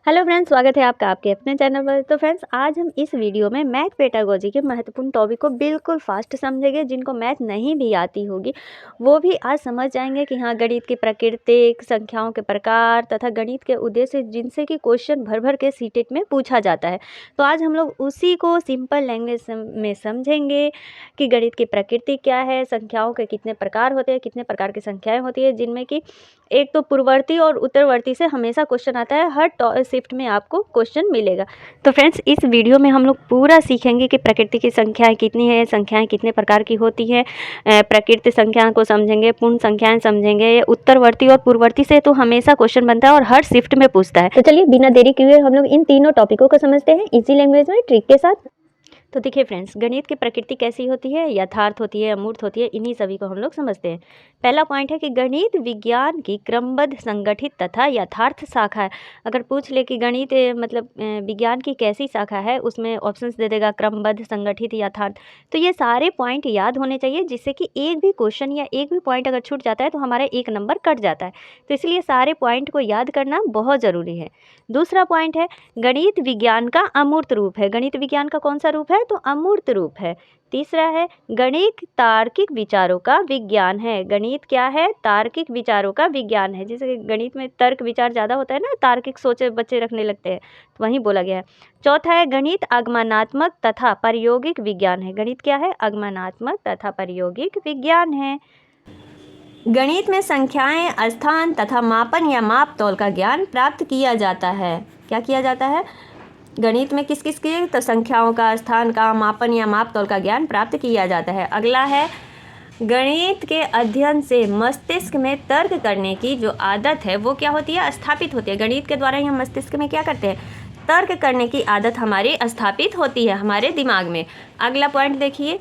Hello friends, स्वागत है आपका आपके अपने चैनल पर। तो फ्रेंड्स, आज हम इस वीडियो में मैथ पेडागोजी के महत्वपूर्ण टॉपिक को बिल्कुल फास्ट समझेंगे। जिनको मैथ नहीं भी आती होगी वो भी आज समझ जाएंगे कि हाँ, गणित की प्रकृति, संख्याओं के प्रकार तथा गणित के उद्देश्य जिनसे कि क्वेश्चन भर भर के सीटेट में पूछा जाता है। तो आज हम लोग उसी को सिंपल लैंग्वेज में समझेंगे कि गणित की प्रकृति क्या है, संख्याओं के कितने प्रकार होते हैं, कितने प्रकार की संख्याएँ होती है, जिनमें कि एक तो पूर्ववर्ती और उत्तरवर्ती से हमेशा क्वेश्चन आता है। हर शिफ्ट में आपको क्वेश्चन मिलेगा। तो फ्रेंड्स, इस वीडियो में हम लोग पूरा सीखेंगे कि प्रकृति की संख्याएं कितनी है, संख्याएं कितने प्रकार की होती हैं, प्रकृति संख्या को समझेंगे, पूर्ण संख्याएं समझेंगे। उत्तरवर्ती और पूर्ववर्ती से तो हमेशा क्वेश्चन बनता है और हर शिफ्ट में पूछता है। तो चलिए बिना देरी किए हम लोग इन तीनों टॉपिकों को समझते हैं इजी लैंग्वेज में, ट्रिक के साथ। तो देखिए फ्रेंड्स, गणित की प्रकृति कैसी होती है, यथार्थ होती है, अमूर्त होती है, इन्हीं सभी को हम लोग समझते हैं। पहला पॉइंट है कि गणित विज्ञान की क्रमबद्ध, संगठित तथा यथार्थ शाखा है। अगर पूछ ले कि गणित मतलब विज्ञान की कैसी शाखा है, उसमें ऑप्शंस दे देगा क्रमबद्ध, संगठित, यथार्थ। तो ये सारे पॉइंट याद होने चाहिए, जिससे कि एक भी क्वेश्चन या एक भी पॉइंट अगर छूट जाता है तो हमारा एक नंबर कट जाता है। तो इसलिए सारे पॉइंट को याद करना बहुत ज़रूरी है। दूसरा पॉइंट है गणित विज्ञान का अमूर्त रूप है। गणित विज्ञान का कौन सा रूप है? तो अमूर्त रूप है। तीसरा है गणित तार्किक विचारों का विज्ञान है। गणित क्या है? तार्किक विचारों का विज्ञान है। जैसे गणित में तर्क विचार ज़्यादा होता है ना, तार्किक सोचे बच्चे रखने लगते हैं, तो वहीं बोला गया है। चौथा है गणित आगमनात्मक तथा प्रायोगिक विज्ञान है। गणित क्या है? आगमनात्मक तथा प्रायोगिक विज्ञान है। गणित में संख्याएं, स्थान तथा मापन या माप तौल का ज्ञान प्राप्त किया जाता है। क्या किया जाता है गणित में? किस किस की? तो संख्याओं का, स्थान का, मापन या माप तौल का ज्ञान प्राप्त किया जाता है। अगला है गणित के अध्ययन से मस्तिष्क में तर्क करने की जो आदत है वो क्या होती है? स्थापित होती है। गणित के द्वारा ही हम मस्तिष्क में क्या करते हैं? तर्क करने की आदत हमारी स्थापित होती है हमारे दिमाग में। अगला पॉइंट देखिए,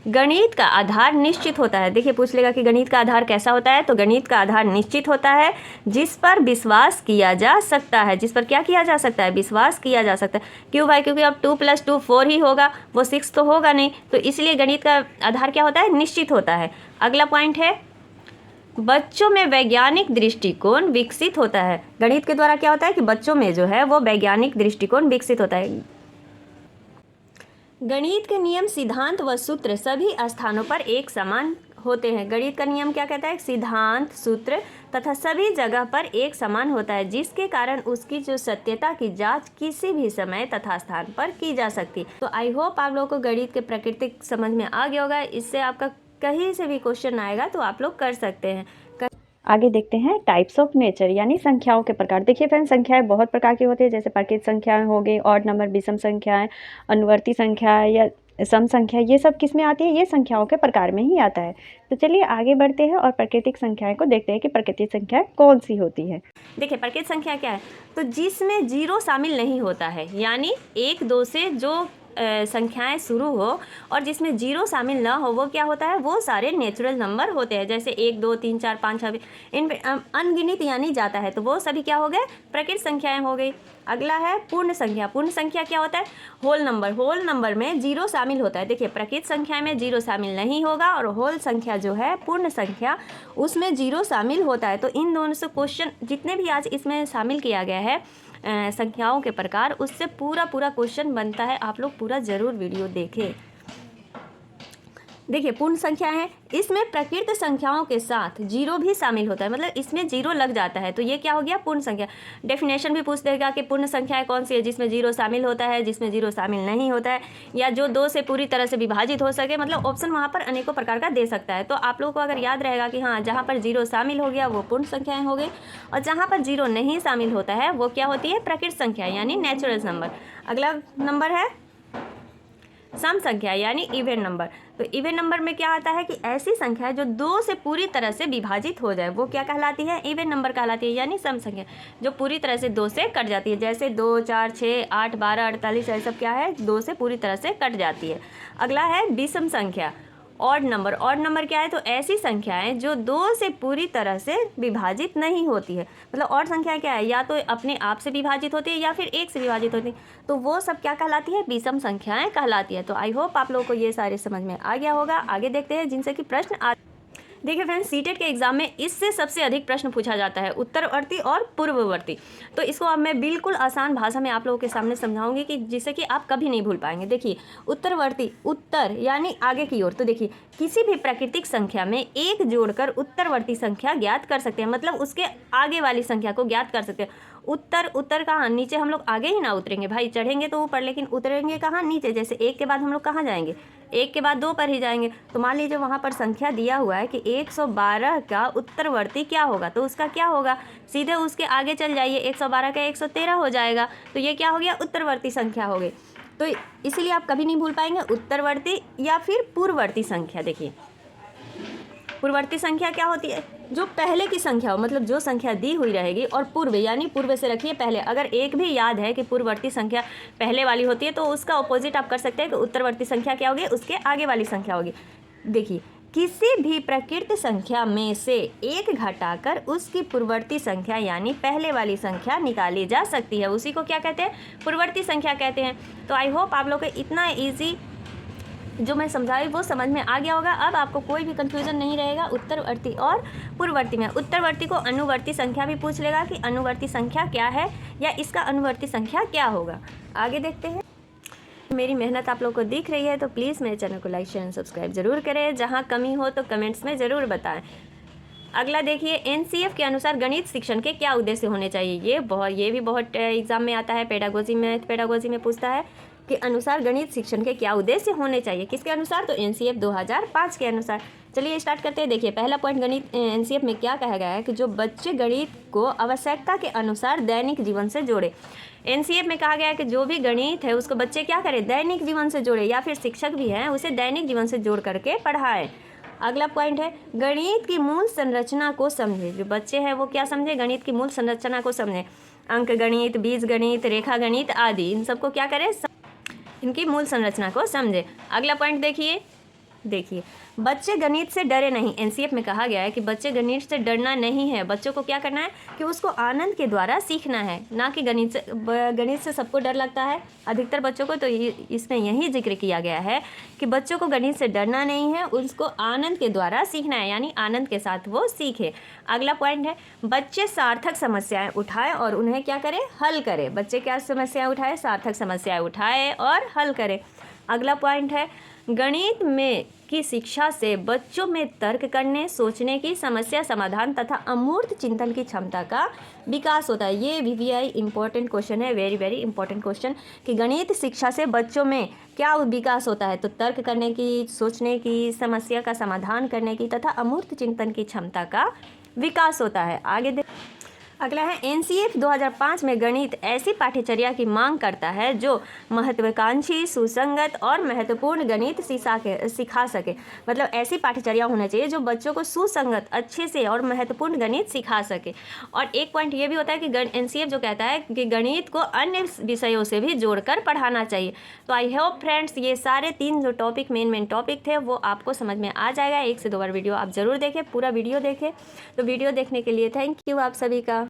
गणित का आधार निश्चित होता है। देखिए पूछ लेगा कि गणित का आधार कैसा होता है, तो गणित का आधार निश्चित होता है, जिस पर विश्वास किया जा सकता है। जिस पर क्या किया जा सकता है? विश्वास किया जा सकता है। क्यों भाई? क्योंकि अब 2 + 2 4 ही होगा, वो 6 तो होगा नहीं, तो इसलिए गणित का आधार क्या होता है? निश्चित होता है। अगला पॉइंट है बच्चों में वैज्ञानिक दृष्टिकोण विकसित होता है। गणित के द्वारा क्या होता है कि बच्चों में जो है वो वैज्ञानिक दृष्टिकोण विकसित होता है। गणित के नियम, सिद्धांत व सूत्र सभी स्थानों पर एक समान होते हैं। गणित का नियम क्या कहता है? सिद्धांत, सूत्र तथा सभी जगह पर एक समान होता है, जिसके कारण उसकी जो सत्यता की जांच किसी भी समय तथा स्थान पर की जा सकती। तो आई होप आप लोगों को गणित के प्रकृति समझ में आ गया होगा। इससे आपका कहीं से भी क्वेश्चन आएगा तो आप लोग कर सकते हैं। आगे देखते हैं टाइप्स ऑफ नेचर, यानी संख्याओं के प्रकार। देखिए फ्रेंड्स, संख्याएं बहुत प्रकार की होती है, जैसे प्राकृत संख्याएं हो गई, ऑड नंबर, विषम संख्याएं, अनुवर्ती संख्या या सम संख्या। ये सब किस में आती है? ये संख्याओं के प्रकार में ही आता है। तो चलिए आगे बढ़ते हैं और प्राकृतिक संख्याएं को देखते हैं कि प्राकृतिक संख्या कौन सी होती है। देखिए प्राकृतिक संख्या क्या है? तो जिसमें जीरो शामिल नहीं होता है, यानी 1 2 से जो संख्याएं शुरू हो और जिसमें जीरो शामिल ना हो, वो क्या होता है? वो सारे नेचुरल नंबर होते हैं। जैसे 1 2 3 4 5 6 इन अनगिनत यानी जाता है, तो वो सभी क्या हो गए? प्राकृतिक संख्याएं हो गई। अगला है पूर्ण संख्या। पूर्ण संख्या क्या होता है? Whole number. होल नंबर में जीरो शामिल होता है। देखिए प्राकृतिक संख्या में जीरो शामिल नहीं होगा और होल संख्या जो है पूर्ण संख्या, उसमें जीरो शामिल होता है। तो इन दोनों से क्वेश्चन जितने भी आज इसमें शामिल किया गया है संख्याओं के प्रकार, उससे पूरा क्वेश्चन बनता है। आप लोग पूरा ज़रूर वीडियो देखें। देखिए पूर्ण संख्या है, इसमें प्रकृत संख्याओं के साथ जीरो भी शामिल होता है, मतलब इसमें जीरो लग जाता है, तो ये क्या हो गया? पूर्ण संख्या। डेफिनेशन भी पूछ देगा कि पूर्ण संख्या कौन सी है? जिसमें जीरो शामिल होता है, जिसमें जीरो शामिल नहीं होता है, या जो 2 से पूरी तरह से विभाजित हो सके। मतलब ऑप्शन वहाँ पर अनेकों प्रकार का दे सकता है। तो आप लोगों को अगर याद रहेगा कि हाँ, जहाँ पर जीरो शामिल हो गया वो पूर्ण संख्याएँ हो गई, और जहाँ पर जीरो नहीं शामिल होता है वो क्या होती है? प्रकृत संख्या यानी नेचुरल नंबर। अगला नंबर है सम संख्या यानी इवन नंबर। तो इवन नंबर में क्या आता है कि ऐसी संख्या है जो 2 से पूरी तरह से विभाजित हो जाए, वो क्या कहलाती है? इवन नंबर कहलाती है। यानी सम संख्या जो पूरी तरह से 2 से कट जाती है, जैसे 2 4 6 8 12 48, ये सब क्या है? 2 से पूरी तरह से कट जाती है। अगला है विषम संख्या, ऑड नंबर। ऑड नंबर क्या है? तो ऐसी संख्याएं जो 2 से पूरी तरह से विभाजित नहीं होती है। मतलब ऑड संख्या क्या है? या तो अपने आप से विभाजित होती है या फिर 1 से विभाजित होती है, तो वो सब क्या कहलाती है? विषम संख्याएं कहलाती है। तो आई होप आप लोगों को ये सारे समझ में आ गया होगा। आगे देखते हैं जिनसे कि प्रश्न देखिए फ्रेंड्स, सीटेट के एग्जाम में इससे सबसे अधिक प्रश्न पूछा जाता है, उत्तरवर्ती और पूर्ववर्ती। तो इसको अब मैं बिल्कुल आसान भाषा में आप लोगों के सामने समझाऊंगी कि जिससे कि आप कभी नहीं भूल पाएंगे। देखिए, उत्तरवर्ती, उत्तर यानी आगे की ओर। तो देखिए, किसी भी प्राकृतिक संख्या में एक जोड़कर उत्तरवर्ती संख्या ज्ञात कर सकते हैं, मतलब उसके आगे वाली संख्या को ज्ञात कर सकते हैं। उत्तर, उत्तर कहाँ? नीचे हम लोग आगे ही ना उतरेंगे भाई, चढ़ेंगे तो ऊपर, लेकिन उतरेंगे कहाँ? नीचे। जैसे 1 के बाद हम लोग कहाँ जाएंगे? 1 के बाद 2 पर ही जाएंगे। तो मान लीजिए वहाँ पर संख्या दिया हुआ है कि 112 का उत्तरवर्ती क्या होगा, तो उसका क्या होगा? सीधे उसके आगे चल जाइए, 112 का 113 हो जाएगा। तो ये क्या हो गया? उत्तरवर्ती संख्या हो गई। तो इसीलिए आप कभी नहीं भूल पाएंगे उत्तरवर्ती या फिर पूर्ववर्ती संख्या। देखिए, पूर्ववर्ती संख्या क्या होती है? जो पहले की संख्या हो, मतलब जो संख्या दी हुई रहेगी, और पूर्व यानी पूर्व से रखिए पहले। अगर एक भी याद है कि पूर्ववर्ती संख्या पहले वाली होती है, तो उसका ऑपोजिट आप कर सकते हैं कि उत्तरवर्ती संख्या क्या होगी? उसके आगे वाली संख्या होगी। देखिए, किसी भी प्रकृत संख्या में से एक घटाकर उसकी पूर्ववर्ती संख्या यानी पहले वाली संख्या निकाली जा सकती है, उसी को क्या कहते हैं? पूर्ववर्ती संख्या कहते हैं। तो आई होप आप लोग को इतना ईजी जो मैं समझाई वो समझ में आ गया होगा। अब आपको कोई भी कंफ्यूजन नहीं रहेगा उत्तरवर्ती और पूर्ववर्ती में। उत्तरवर्ती को अनुवर्ती संख्या भी पूछ लेगा कि अनुवर्ती संख्या क्या है या इसका अनुवर्ती संख्या क्या होगा। आगे देखते हैं। मेरी मेहनत आप लोग को दिख रही है तो प्लीज़ मेरे चैनल को लाइक शेयर एंड सब्सक्राइब जरूर करें। जहाँ कमी हो तो कमेंट्स में ज़रूर बताएं। अगला देखिए, एनसीएफ के अनुसार गणित शिक्षण के क्या उद्देश्य होने चाहिए। ये भी बहुत एग्जाम में आता है, पेडागोजी में पूछता है के अनुसार गणित शिक्षण के क्या उद्देश्य होने चाहिए। किसके अनुसार? तो एनसीएफ 2005 के अनुसार। चलिए स्टार्ट करते हैं। देखिए, पहला पॉइंट, गणित एनसीएफ में क्या कहा गया है कि जो बच्चे गणित को आवश्यकता के अनुसार दैनिक जीवन से जोड़े। एनसीएफ में कहा गया है कि जो भी गणित है उसको बच्चे क्या करें? दैनिक जीवन से जोड़े, या फिर शिक्षक भी हैं उसे दैनिक जीवन से जोड़ करके पढ़ाएं। अगला पॉइंट है, गणित की मूल संरचना को समझे। जो बच्चे हैं वो क्या समझे? गणित की मूल संरचना को समझे। अंक गणित, बीज गणित, रेखा गणित आदि, इन सबको क्या करें? इनकी मूल संरचना को समझे। अगला पॉइंट देखिए, बच्चे गणित से डरे नहीं। एनसीएफ में कहा गया है कि बच्चे गणित से डरना नहीं है, बच्चों को क्या करना है कि उसको आनंद के द्वारा सीखना है, ना कि गणित से सबको डर लगता है अधिकतर बच्चों को। तो इसमें यही जिक्र किया गया है कि बच्चों को गणित से डरना नहीं है, उसको आनंद के द्वारा सीखना है, यानी आनंद के साथ वो सीखे। अगला पॉइंट है, बच्चे सार्थक समस्याएं उठाएं और उन्हें क्या करें? हल करें। बच्चे क्या समस्याएं उठाएं? सार्थक समस्याएं उठाएं और हल करें। अगला पॉइंट है, गणित में की शिक्षा से बच्चों में तर्क करने, सोचने की, समस्या समाधान तथा अमूर्त चिंतन की क्षमता का विकास होता है। ये VVI इंपॉर्टेंट क्वेश्चन है, वेरी वेरी इंपॉर्टेंट क्वेश्चन, कि गणित शिक्षा से बच्चों में क्या विकास होता है? तो तर्क करने की, सोचने की, समस्या का समाधान करने की तथा अमूर्त चिंतन की क्षमता का विकास होता है। आगे अगला है, एनसीएफ 2005 में गणित ऐसी पाठ्यचर्या की मांग करता है जो महत्वाकांक्षी, सुसंगत और महत्वपूर्ण गणित सिखा सके। मतलब ऐसी पाठ्यचर्या होना चाहिए जो बच्चों को सुसंगत, अच्छे से और महत्वपूर्ण गणित सिखा सके। और एक पॉइंट ये भी होता है कि एनसीएफ जो कहता है कि गणित को अन्य विषयों से भी जोड़कर पढ़ाना चाहिए। तो आई होप फ्रेंड्स, ये सारे 3 जो टॉपिक मेन टॉपिक थे वो आपको समझ में आ जाएगा। 1 से 2 बार वीडियो आप ज़रूर देखें, पूरा वीडियो देखें। तो वीडियो देखने के लिए थैंक यू आप सभी का।